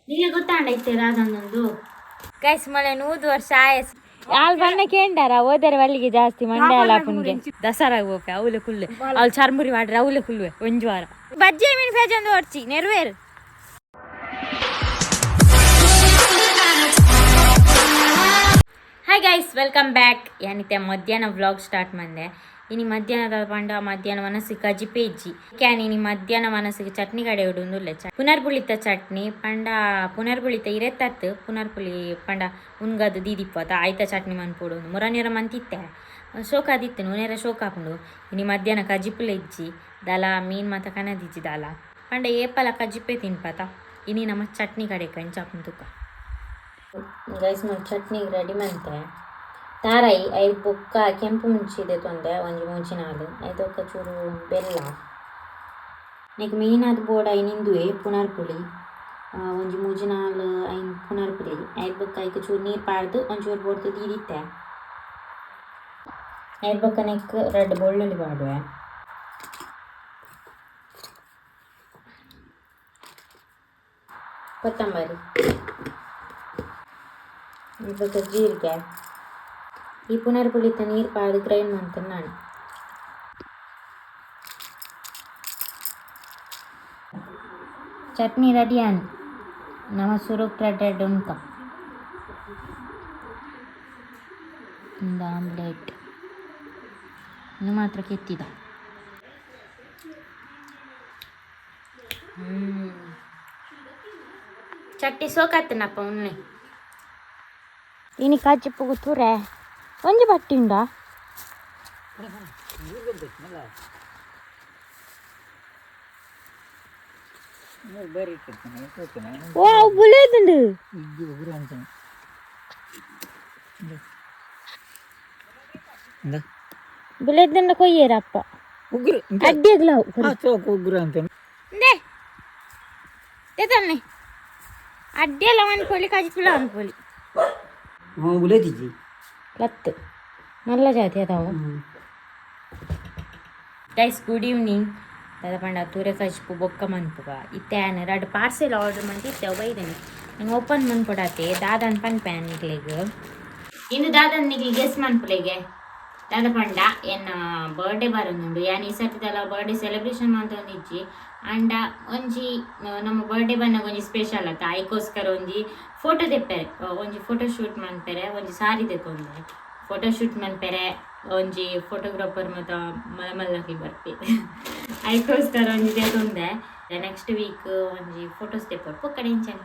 ನಿಮಗೆ ಗೊತ್ತಾಂಡೈತೆ ಅದೊಂದು ಗೈಸ್ ಮಳೆ 100 ವರ್ಷ ಆಯಸ್ ಆಲ್ ಬಣ್ಣಕ್ಕೆ ಎಂಡಾರ ಓದರೆ ಬಲ್ಲಿಗೆ ಜಾಸ್ತಿ ಮಂಡೆ ಅಲ್ಲ ಪುಣ್ಗೆ ದಸರಾ ಹೋಪೆ ಅವಲೆ ಕುಲ್ಲೆ ಅವ್ಳು ಚರ್ಮುರಿ ಮಾಡ್ರೆ ಅವಲೆ ಕುಲ್ವೆ ಒಂಜು ವಾರ ಬಜ್ಜಿ ಮೀನು ಫೇಜೊಂದು ಹೊಡ್ಚಿ ನೆರವೇರು. Hi guys welcome back. ಏನಿತ್ತೆ ಮಧ್ಯಾಹ್ನ ವ್ಲಾಗ್ ಸ್ಟಾರ್ಟ್ ಮಂದೆ ಇನಿ ಮಧ್ಯಾಹ್ನದ ಪಂಡ ಮಧ್ಯಾಹ್ನ ಮನಸ್ಸಿಗೆ ಕಜ್ಜಿ ಪೇಜಿ ಕ್ಯಾನ್ ಇನಿ ಮಧ್ಯಾಹ್ನ ಮನಸ್ಸಿಗೆ ಚಟ್ನಿ ಕಡೆ ಇಡುಂದುಲ್ಲೆ ಪುನರ್ಪುಳಿತ ಚಟ್ನಿ ಪಂಡ ಪುನರ್ಪುಳಿತ ಇರೆತ್ತತ್ತು ಪುನರ್ಪುಳಿ ಪಂಡ ಉನ್ಗದು ದೀದಿಪ್ಪತ್ತ ಆಯ್ತ ಚಟ್ನಿ ಮನ್ಪೋಡು ಮುರನೇರ ಮಂತಿತ್ತೆ ಶೋಕಾದಿತ್ತು ನೂನೇರ ಶೋಕ ಹಾಕೊಂಡು ಇನಿ ಮಧ್ಯಾಹ್ನ ಕಜ್ಜಿಪ್ಪುಲೆ ಇಜ್ಜಿ ದಲ ಮೀನು ಮತ್ತು ಕನದಿಜ್ಜಿ ದಲ ಪಂಡ ಏಪಲ ಕಜ್ಜಿಪ್ಪೆ ತಿನ್ಪತ ಇನಿ ನಮ್ಮ ಚಟ್ನಿ ಕಡೆ ಕಂಚಾಪನ್ ತುಕ ಗೈಸ್ ನಮ್ಮ ಚಟ್ನಿ ರೆಡಿ ಮಂತೆ ತಾರಾಯಿ 5 ಬೊಕ್ಕ ಕೆಂಪು ಮುಂಚಿದೆ ತೊಂದೆ ಒಂಜಿ ಮುಂಚಿನ ಹಾಲು ಐದೊಕ್ಕ ಚೂರು ಬೆಲ್ಲ ನೆಕ್ ಮೀನಾದ ಬೋಡ ಐನಿಂದುವೆ ಪುನರ್ಪುಳಿ ಒಂಜಿ ಮೂಜಿನ ಹಾಲು ಐನ್ ಪುನರ್ಪುಳಿ 5 ಬೊಕ್ಕ ಐಕ ಚೂರು ನೀರು ಪಾಡ್ದು ಒಂಚೂರು ಬೋಡ್ದು ದೀದಿತ್ತೆ 5 ಬೊಕ್ಕ ನೆಕ್ ರೆಡ್ ಬೆಳ್ಳುಳ್ಳಿ ಪಾಡುವೆ ಕೊತ್ತಂಬರಿ ಇದಕ್ಕೆ ಜೀರಿಗೆ ಈ ಪುನರ್ಪುಳಿತ ನೀರು ಪಾಡು ಗ್ರೈಂಡ್ ಮಾಡ್ತೇನೆ ನಾನು. ಚಟ್ನಿ ರೆಡಿ ಆನ್ ನಮ್ಮ ಸುರುಕ್ ರೆಡ್ ಉಂಟ ಒಂದು ಆಮ್ಲೆಟ್ ಇನ್ನು ಮಾತ್ರ ಕೆತ್ತಿದ ಚಟ್ನಿ ಸೋಕಾತನಪ್ಪ ಉನ್ನೆ ಇನಿ ಕಜ್ಜಿಪ್ಪು ಗುತ್ತೂರೆ ಒಂಜಿ ಬಟ್ಟಿ ಉಂಡಾ ಓ ಬುಲೇದುಂಡು ಬುಲೇದಂಡ ಕೊಯ್ಯರಪ್ಪ ಅಡ್ಡಿಗ್ಲಾವು ಅಡ್ಡಿಯಲ್ಲ ಅನ್ಕೊಳ್ಳಿ ಕಜ್ಜಿಪ್ಪುಲ ಅನ್ಕೊಳ್ಳಿ ಲತ್ತು ನಲ್ಲ ಜಾತಿ ಅದಾವು. ಗೈಸ್ ಗುಡ್ ಈವ್ನಿಂಗ್ ದಾದ ಪಂಡ ತೂರೆ ಕಜ್ಪು ಬೊಕ್ಕ ಮನ್ಪುಗ ಇತ್ತೇನೆ 2 ಪಾರ್ಸೆಲ್ ಆರ್ಡರ್ ಮಂತಿತ್ತೆ ಬೈದೇನೆ ನಂಗೆ ಓಪನ್ ಮನ್ಪೊಡಾತೆ ದಾದನ್ ಪನ್ಪೇನ್ ನಿಗ್ಲಿಗೆ ಇನ್ನು ದಾದನ್ ನಿಗ್ಲಿಗೆ ಗೆಸ್ ಮನ್ಪುಲೆಗೆ ದಾದ ಪಂಡ ಎನ್ನ ಬರ್ಡೇ ಬರೋದುಂಡು ಯಾನ್ ಈ ಸರ್ತಿದೆಲ್ಲ ಬರ್ಡೇ ಸೆಲೆಬ್ರೇಷನ್ ಮಾಡ್ತೊಂದಿಜ್ಜಿ ಅಂಡ ಒಂಜಿ ನಮ್ಮ ಬರ್ಡೇ ಬಂದಾಗ ಒಂಜಿ ಸ್ಪೆಷಲ್ ಆತ ಐಕೋಸ್ಕರ ಒಂಜಿ ಫೋಟೋ ತೆಪ್ಪೆರೆ ಒಂಜಿ ಫೋಟೋ ಶೂಟ್ ಮನ್ಪೆರೆ ಒಂಜಿ ಸಾರಿ ತೆಕೊಂಡೆ ಫೋಟೋ ಶೂಟ್ ಮನ್ಪೆರೆ ಒಂಜಿ ಫೋಟೋಗ್ರಾಫರ್ ಮತ್ತು ಮಲ್ಲಕಿ ಬರ್ಪೆ ಐಕೋಸ್ಕರ ಒಂಜಿ ತೆಕೊಂಡೆ ನೆಕ್ಸ್ಟ್ ವೀಕ್ ಒಂಜಿ ಫೋಟೋಸ್ ತೆಪ್ಪರು ಪೊಕ್ಕಡೆ ಇಂಚನೆ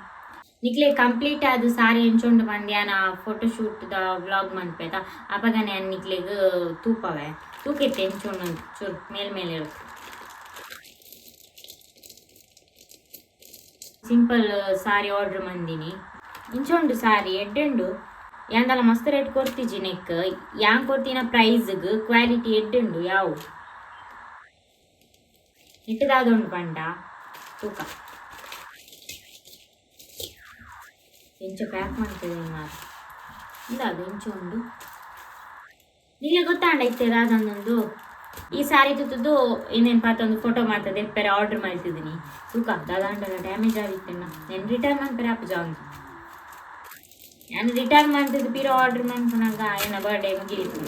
ನಿಕ್ಲೆ ಕಂಪ್ಲೀಟ್ ಆದ ಸಾರಿ ಎಂಚೊಂಡು ಬಂದ್ಯಾನ ಫೋಟೋ ಶೂಟ್ದ ವ್ಲಾಗ್ ಮನ್ಪೇತ ಅಪಗನೆ ನಿಕ್ಲೆಗ್ ತೂಪವೆ ತೂಕೆತ್ತೆ ಎಂಚೊಂಡು ಚೂರು ಮೇಲ್ಮೇಲೆ ಇರುತ್ತೆ ಸಿಂಪಲ್ ಸಾರಿ ಆರ್ಡ್ರ್ ಮಂದಿನಿ ಇಂಚೊಂಡು ಸಾರಿ ಎಡ್ಡುಂಡು ಯಾಂದಲ ಮಸ್ತ್ ರೇಟ್ ಕೊಡ್ತಿಜಿ ನೆಕ್ ಯಾಂಗ್ ಕೊಡ್ತಿನ ಪ್ರೈಸ್ಗ್ ಕ್ವಾಲಿಟಿ ಎಡ್ಡುಂಡು ಯಾವು ಇಟ್ಟದಾದುಂಡು ಪಂಡ ತೂಕ ಎಂಚ ಪ್ಯಾಕ್ ಮಾಡ್ತದೆ ಮಾರು ಇಂದಾದು ಇಂಚೊಂದು ನಿಮಗೆ ಗೊತ್ತಾಂಡೈತೆ ಅದೊಂದು ಈ ಸಾರಿ ತುತ್ತದು ಇನ್ನೇನು ಪಾತೊಂದು ಫೋಟೋ ಮಾಡ್ತದೆ ಎಪ್ಪರೆ ಆರ್ಡ್ರ್ ಮಾಡ್ತಿದ್ದೀನಿ ತೂಕ ದಾದಾಂಡಲ್ಲ ಡ್ಯಾಮೇಜ್ ಆಗಿತ್ತೇನ ನಾನು ರಿಟರ್ನ್ ಮಾಡ್ತಾರೆ ಅಪ್ಪ ಜಾಂಗ್ ನಾನು ರಿಟರ್ನ್ ಮಾಡ್ತಿದ್ದು ಪೀರೋ ಆರ್ಡ್ರ್ ಮಾಡ್ಕೊಳಾಗ ಏನ ಬರ್ಡೇ ಮುಗಿಲಿತ್ತು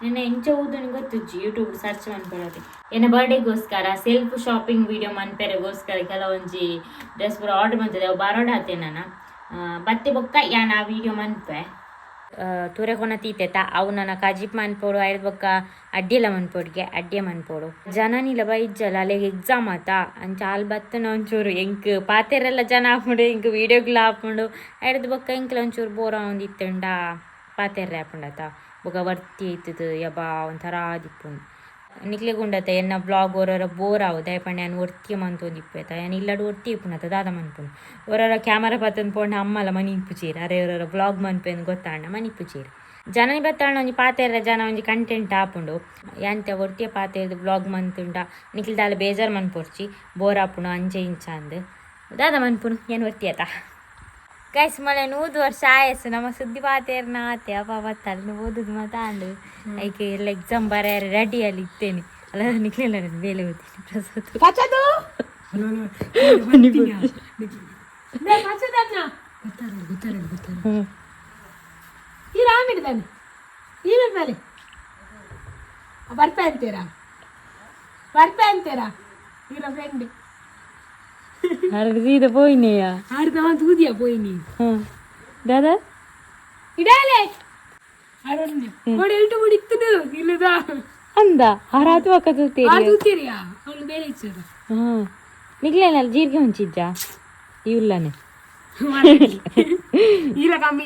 ನೆನ್ನೆ ಇಂಚ ಊದು ನಿಂಗೆ ಗೊತ್ತಿಜ್ಜಿ ಯೂಟ್ಯೂಬ್ ಸರ್ಚ್ ಮಾಡ್ಕೊಳಕ್ಕೆ ಏನ ಬರ್ಡೇಗೋಸ್ಕರ ಸೆಲ್ಫ್ ಶಾಪಿಂಗ್ ವಿಡಿಯೋ ಮನ್ಪೆರೆಗೋಸ್ಕರ ಕೆಲವೊಂಜಿ ಡ್ರೆಸ್ ಪೂರ ಆರ್ಡ್ರ್ ಮಾಡ್ತದೆ ಅವು ಬರೋಡಾತೆ ನಾನು ಬತ್ತೆ ಬೊಕ್ಕ ಯಾನ್ ಆ ವಿಡಿಯೋ ಮನ್ಪೆ ತೂರೆ ಕೊನ ತೀತೆತ ಅವು ನನ್ನ ಕಜಿಪ್ ಮನ್ಪೋಡು 5 ಬೊಕ್ಕ ಅಡ್ಡಿಯೆಲ್ಲ ಮನ್ಪೋಡ್ಗೆ ಅಡ್ಡಿಯ ಮನ್ಪೋಡು ಜನನಿಲ್ಲ ಬೈಜ್ಜಲ್ಲ ಅಲ್ಲಿಗೆ ಎಕ್ಸಾಮ್ ಆತ ಅಂಚ ಹಾಲು ಬತ್ತನ ಒಂಚೂರು ಎಂಕ್ ಪಾತೆರೆಲ್ಲ ಜನ ಹಾಕೊಂಡು ಎಂಕ್ ವೀಡಿಯೋಗ್ಲ ಹಾಕೊಂಡು 5 ಬೊಕ್ಕ ಎಂಕ್ಲ ಒಂಚೂರು ಬೋರ ಒಂದಿತ್ತುಂಡ ಪಾತೆರ್ರೆ ಹಾಕೊಂಡಾತ ಬೊಕ್ಕ ವರ್ತಿ ಐತದ ಯಬಾ ಒಂಥರ ದಿಪ್ಪುಂಡು ನಿಕ್ಲೆ ಗುಂಡತ ಎನ್ನ ಬ್ಲಾಗ್ ಓರರ ಬೋರ್ ಆವು ದಯಪಂಡ ನಾನು ಒರ್ತಿ ಮಂತೊಂದಿಪ್ಪೇತ ನಾನು ಇಲ್ಲಡು ಒರ್ತಿ ಇಪ್ಪುನತ ದಾದ ಮನ್ಪುನು ಓರರ ಕ್ಯಾಮರಾ ಪತ್ತಂದು ಪೋಂಡು ಅಮ್ಮಲ ಮನಿ ಇಪ್ಪುಚೀರು ಅರೆ ಅವರ ಬ್ಲಾಗ್ ಮನ್ಪೇನು ಗೊತ್ತಾಂಡ ಮನಿ ಇಪ್ಪುಚೀರು ಜನನಿ ಬತ್ತಾಣ ಒಂಜಿ ಪಾತೆರ್ರೆ ಜನ ಒಂಜಿ ಕಂಟೆಂಟ್ ಆಪುಂಡು ಯಾಂತೆ ಒರ್ತಿಯ ಪಾತೆರ್ದು ಬ್ಲಾಗ್ ಮಂತುಂಡ ನಿಕ್ಲೆ ದಾಲ ಬೇಜಾರು ಮನ್ಪೊರ್ಚಿ ಬೋರ್ ಆಪುಂಡು ಅಂಚೆ ಇಂಚ ಅಂದು ದಾದ ಮನ್ಪುನು ಏನು ಒರ್ತಿಯತ ಗೈಸ್ ಮಳೆ 100 ವರ್ಷ ಆಯಸ್ಸು ನಮ್ಮ ಸುದ್ದಿ ಪಾತೇರ್ನ ಆತೆ ಅಪ್ಪ ಬತ್ತಲ್ಲ ಓದುದು ಮಾತಾಂಡು ಐಕೆ ಎಲ್ಲ ಎಕ್ಸಾಮ್ ಬರೆಯಾರ ರೆಡಿಯಲ್ಲಿ ಇತ್ತೇನೆ ಅಲ್ಲ ನಿಕ್ಲಿಲ್ಲ ಬೇಲೆ ಓದ್ತೀನಿ ಪ್ರಸತ್ತು ಈ ರಾಮಿಡ್ದಾನೆ ಈ ಮೇಲೆ ಬರ್ತಾ ಅಂತೀರಾ ಇರೋ ಫ್ರೆಂಡ್ ಅರ್ಧ ಪೋಯ್ನೆಯಾ ಆಡ್ದ ತೂದಿಯ ಪೋಯ್ನಿ ದಾದಾ ಇಡಾಲೆ ಅರಣ್ಯ ನೋಡಿ ಎಲ್ಟು ಮುಡಿತ್ತದು ಇಲ್ಲದ ಅಂದ ಹರಾತು ಅಕ್ಕ ತೂತೀರಿಯಾ ಅವಳು ಬೇರೆ ಇಚ್ಚಾರ ನಿಗ್ಲೇನಲ್ಲ ಜೀರಿಗೆ ಹೊಂಚಿಜ್ಜ ಇಲ್ಲನೆ ಇಲ್ಲ ಕಮ್ಮಿ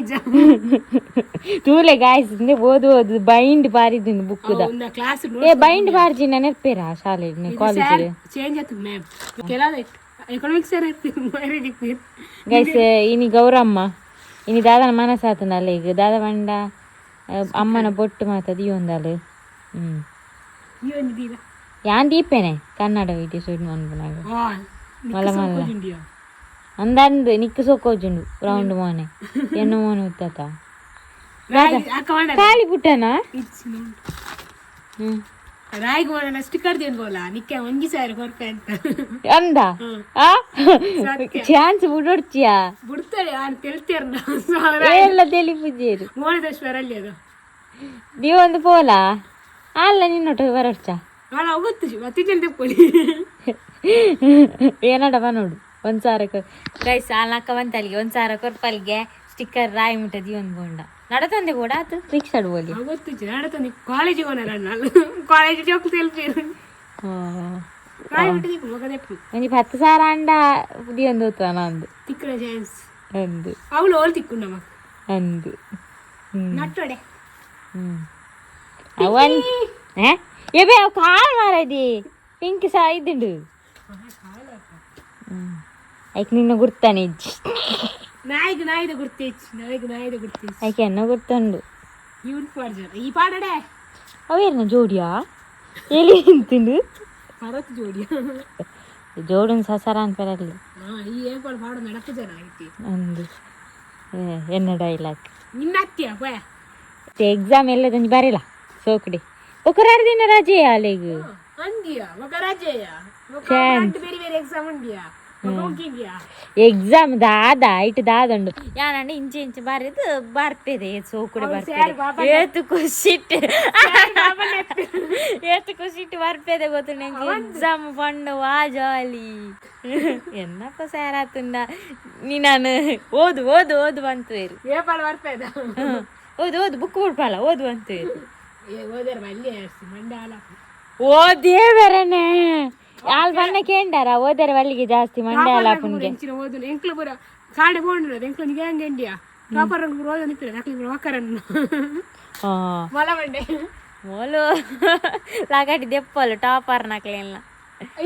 ತೂಲೆ ಗಾಯ್ಸ್ ಓದು ಬೈಂಡ್ ಬಾರಿದ್ದೀನಿ ಬುಕ್ಕುದ ಕ್ಲಾಸ್ ಏ ಬೈಂಡ್ ಬಾರ್ಜಿ ನೆನಪೇರ ಶಾಲೆ ಕಾಲೇಜ್ ಚೇಂಜ್ ಆಯ್ತು ಮ್ಯಾಮ್ ಕೆಲವು ಎಕನಾಮಿಕ್ಸ್ ಇರ್ತೀವಿ ಗೈಸ್ ಇನಿ ಗೌರಮ್ಮ ಇನಿ ದಾದನ ಮನಸ್ಸಾತನಲ್ಲ ಈಗ ದಾದ ಬಂಡ ಅಮ್ಮನ ಬೊಟ್ಟು ಮಾತದ ಈ ಒಂದಲ್ಲ ಯಾನ್ ದೀಪೇನೆ ಕನ್ನಡ ವಿಡಿಯೋ ಶೂಟ್ ಮಾಡ್ಬನಾಗ ಮಲ್ಲ ಮಲ್ಲ ಅಂದಂದು ನಿಕ್ಕು ಸೊಕ್ಕೋಜುಂಡು ರೌಂಡ್ ಮೋನೆ ಎನ್ನು ಮೋನೆ ಉತ್ತತ ಖಾಲಿ ಪುಟ್ಟನಾ ರಾಯಿಗೆ ಮೋನ ಸ್ಟಿಕ್ಕರ್ ತಿನ್ಬೋಲ ನಿಕ್ಕೆ ಒಂಜಿ ಸಾವಿರ ಕೊರ್ಪೆ ಅಂತ ಅಂದ ಚಾನ್ಸ್ ಬಿಡೋಡ್ಚಿಯಾ ಬಿಡ್ತಾಳೆ ಯಾರು ತೆಲ್ತೀರ್ನ ಎಲ್ಲ ತೆಲಿ ಪೂಜೆರು ಮೋನದೇಶ್ವರ ಅಲ್ಲಿ ಅದು ನೀವೊಂದು ಪೋಲ ಅಲ್ಲ ನಿನ್ನೊಟ್ಟು ಬರೋಡ್ಚ ಹಾಳ ಗೊತ್ತು ಮತ್ತೆ ತೆಪ್ಪಳಿ ಏನಡ ನೋಡು 1,000 ಗೈಸ್ ನಾಲ್ಕ ಬಂತಲ್ಲಿಗೆ 1,000 ಕೊರ್ಪಲ್ಗೆ ಸ್ಟಿಕ್ಕರ್ ರಾಯಿ ಮುಟ್ಟದಿ ಒಂದು ಬೋಂಡ ನಡತಂದೆ ಕೂಡ ಅದು ರಿಕ್ಷಾಡ್ ಬೋಲಿ ಗೊತ್ತು ನಡತಂದೆ ಕಾಲೇಜಿಗೆ ಹೋನ ಕಾಲೇಜ್ ಜೋಕ್ ತೆಲ್ಪೀರು ರಾಯಿ ಮುಟ್ಟದಿ ಮಗದೆಪ್ಪು ಒಂಜಿ 10,000 ಅಂಡ ಪುಡಿ ಒಂದು ಹೋಗ್ತಾನ ಅಂದು ತಿಕ್ಕನ ಚಾನ್ಸ್ ಅಂದು ಅವಳು ಓಲ್ ತಿಕ್ಕು ಮಗ ಅಂದು ನಟ್ಟೊಡೆ ಅವನ್ ಏಬೇ ಅವ್ ಕಾಲ್ ಮಾರದಿ ಪಿಂಕ್ ಸಹ ಇದ್ದುಂಡು ಐಕ್ ನಿನ್ನ ಗುರ್ತಾನೆ ನಾಯಿದ ಗುರ್ತಿ ಐಕೆ ಎನ್ನ ಗುರ್ತುಂಡು ಇವನ್ ಪಾಡ್ಜಾರ ಈ ಪಾಡಡೆ ಅವೇರ್ನ ಜೋಡಿಯಾ ಎಲ್ಲಿ ನಿಂತುಂಡು ಪರತ್ ಜೋಡಿಯಾ ಜೋಡನ್ ಸಸರ ಅನ್ಪರಲ್ಲಿ ಈ ಏರ್ಪಾಡು ಪಾಡು ನಡಪು ಜನ ಐತಿ ಅಂದು ಎನ್ನ ಡೈಲಾಗ್ ನಿನ್ನ ಹತ್ತಿಯ ಪಯ ಎಕ್ಸಾಮ್ ಎಲ್ಲ ತಂದು ಬರಿಲ್ಲ ಸೋಕಡೆ ಒಕ್ಕರಾರು ದಿನ ರಜೆ ಅಲೆಗ ಅಂದಿಯಾ ಮಗ ರಜೆಯ ಬೇರೆ ಬೇರೆ ಎಕ್ಸಾಮ್ ಉಂಡಿಯಾ ಎಕ್ಸಾಮ್ ದಾದ ಇಟ್ಟು ದಾದಂಡು ಯಾನಂಡ ಇಂಚೆ ಬಾರಿದು ಬರ್ಪೇದೆ ಸೋಕುಡೆ ಬರ್ಪೇದೆ ಏತು ಖುಷಿಟ್ಟು ಬರ್ಪೇದೆ ಗೊತ್ತು ನಂಗೆ ಎಕ್ಸಾಮ್ ಪಂಡು ವಾ ಜಾಲಿ ಎನ್ನಪ್ಪ ಸೇರಾತುಂಡ ನೀ ನಾನು ಓದು ಬಂತುವೇರು ಏಪಾಳ ಬರ್ಪೇದ ಓದು ಬುಕ್ ಬಿಡ್ಪಾಳ ಓದು ಅಂತೇರು ಓದರ್ ಮಲ್ಲಿ ಮಂಡ ಓದೇ ಬೇರೆನೆ ಯಾಲ್ ಬಣ್ಣ ಕೇಂಡಾರ ಓದರೆ ವಲ್ಲಿಗೆ ಜಾಸ್ತಿ ಮಂಡೆ ಆಲಾಪುನ್ಗೆ ಓದು ಎಂಕ್ಲು ಪೂರ ಕಾಡೆ ಬೋಂಡು ಎಂಕ್ಲು ನಿಗೆ ಹಂಗೆ ಇಂಡಿಯಾ ಟಾಪರ್ ಪೂರ ಓದ ನಿಪ್ಪಿರ ನಕ್ಲಿ ಪೂರ ಮಕ್ಕರನ್ನು ಮೊಲ ಮಂಡೆ ಮೊಲು ಲಾಗಟಿ ದೆಪ್ಪಲು ಟಾಪರ್ ನಕ್ಲೆಲ್ಲ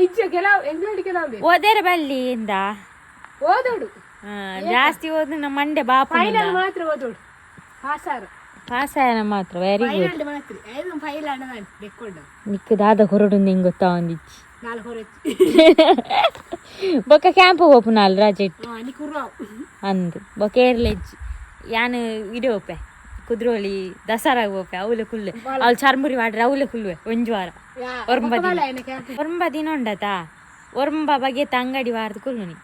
ಇಜ್ಜ ಕೆಲವು ಎಂಗ್ಲಡಿ ಕೆಲವು ಓದರೆ ಬಲ್ಲಿಯಿಂದ ಓದೋಡು ಜಾಸ್ತಿ ಓದು ನಮ್ಮ ಮಂಡೆ ಬಾಪ ಫೈನಲ್ ಮಾತ್ರ ಓದೋಡು ಪಾಸಾಯನ ಮಾತ್ರ ವೆರಿ ಗುಡ್ ಮಾತ್ರ ಐದು ಫೈಲ್ ಅಣ್ಣ ಬೆಕ್ಕೊಂಡು ನಿಕ್ಕು ದಾದ ಹೊರಡು ನಿಂಗೆ ಗೊತ್ತಾ ಒಂದಿಚ್ಚಿ ನಾಲ್ಕು ಹೊರಚ್ಚಿ ಬೊಕ್ಕ ಕ್ಯಾಂಪ್ ಹೋಪು ನಾಲ್ ರಜೆ ನಿಕ್ಕುರ್ರಾವ್ ಅಂದು ಬೊಕ್ಕ ಏರ್ಲೆಜ್ಜಿ ಯಾನು ಇಡೋಪೆ ಕುದ್ರೋಳಿ ದಸರಾಗ ಹೋಪೆ ಅವಲೆ ಕುಲ್ಲೆ ಅವ್ಳು ಚರ್ಮುರಿ ಮಾಡ್ರೆ ಅವಲೆ ಕುಲ್ವೆ ಒಂಜು ವಾರ ಒರ್ಂಬ ದಿನ ಉಂಡತಾ ಒರ್ಂಬ ಬಗೆತ ಅಂಗಡಿ ವಾರದ ಕುಲ್ಲುನಿ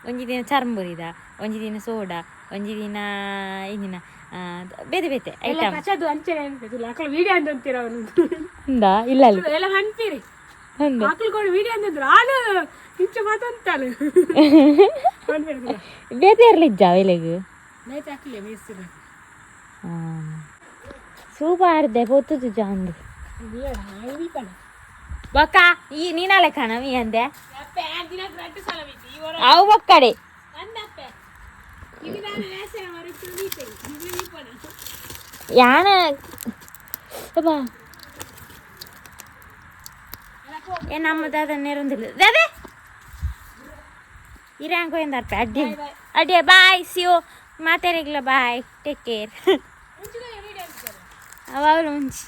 ಒಂಜಿ ದಿನ ಚರ್ಮುರಿದ ಒಂಜಿ ದಿನ ಸೋಡಾ ಒಂಜಿ ದಿನ ಇಂದಿನ ಬೇತೆ ಬೇತೆ ಐಟಮ್ ವಿಡಿಯೋ ಅಂತೀರ ಇಲ್ಲ ಎಲ್ಲ ಹಂತೀರಿ ಮಕ್ಳು ವಿಡಿಯೋ ಅಂತಂದ್ರು ಆಳು ಇಂಚೆ ಮಾತಂತಾಳು ಬೇತೆ ಇರ್ಲಿಜ್ಜ ಅವೆಲೆಗು ಬೇತೆ ಹಾಕ್ಲಿಲ್ಲ ಮೇಯ್ಸಿರ ಸೂಪಾರ್ದೆ ಪೊತ್ತು ಜಾಂದು ಬೊಕ್ಕ ಈ ನೀನಾಳೆ ಕಣ ಈ ಅಂದೆ ಅವು ಬೊಕ್ಕಡೆ ಯಾನ ನಮ್ಮ ದಾದ ನೆರೊಂದಿಲ್ಲ ದಾದೆ ಇರಾಂಕೋ ಎಂದಾರ್ಪ ಅಡ್ಡೆ ಬಾಯ್ ಸಿಯೋ ಮಾತಾಡಿಗ್ಲ ಬಾಯ್ ಟೇಕ್ ಕೇರ್ ಅವಳು ಮುಂಚಿ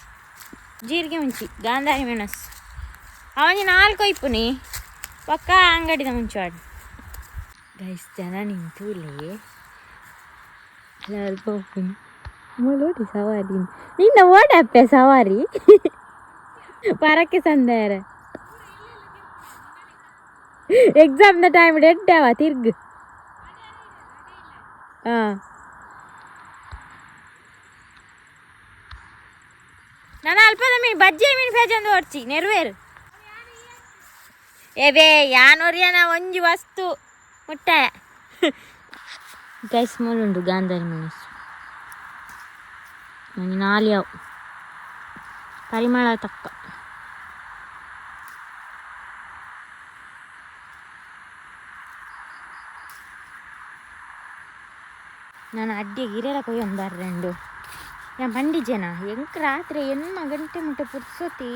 ಜೀರಿಗೆ ಮುಂಚಿ ಗಾಂಧಾರಿ ಮೆಣಸು ಅವನಿಗೆ 4 ಇಪ್ಪುನಿ ಪಕ್ಕ ಅಂಗಡಿದ ಮುಂಚೆವಾಡು ಗೈಸ್ ಜನ ನಿಂತೂಲೇ ಅಲ್ಪ ಒಪ್ಪುನಿ ನೋಡಿ ಸವಾರಿ ನಿನ್ನ ಓಡಪ್ಪೆ ಸವಾರಿ ಪರಕ್ಕೆ ಸಂದಾರ ಎಕ್ಸಾಮ್ನ ಟೈಮ್ ಎಡ್ಡವ ತಿರ್ಗ್ ಹಾಂ ನಾನು ಅಲ್ಪದ ಮೀನು ಬಜ್ಜಿ ಮೀನು ಫೇಜಂದು ಓಡ್ಚಿ ನೆರವೇರು ಏವೇ ಯಾನೋರಿಯನ ಒಂಜಿ ವಸ್ತು ಮುಟ್ಟ ಗೈಸ್ ಮೂಲುಂಡು ಗಾಂಧಾರಿ ಮೆಣಸು ನಾಲ್ಯಾವು ಪರಿಮಳ ತಕ್ಕ ನಾನು ಅಡ್ಡಿ ಗಿರೆಲ ಕೊಯ್ಯೊಂದು ಬರ್ರೆಂಡು ഞാൻ പണ്ടിജന എനിക്ക് രാത്രി 8 ಗಂಟೆ ಮುಟ್ಟ ಪುರ್ಸೊತ್ತಿ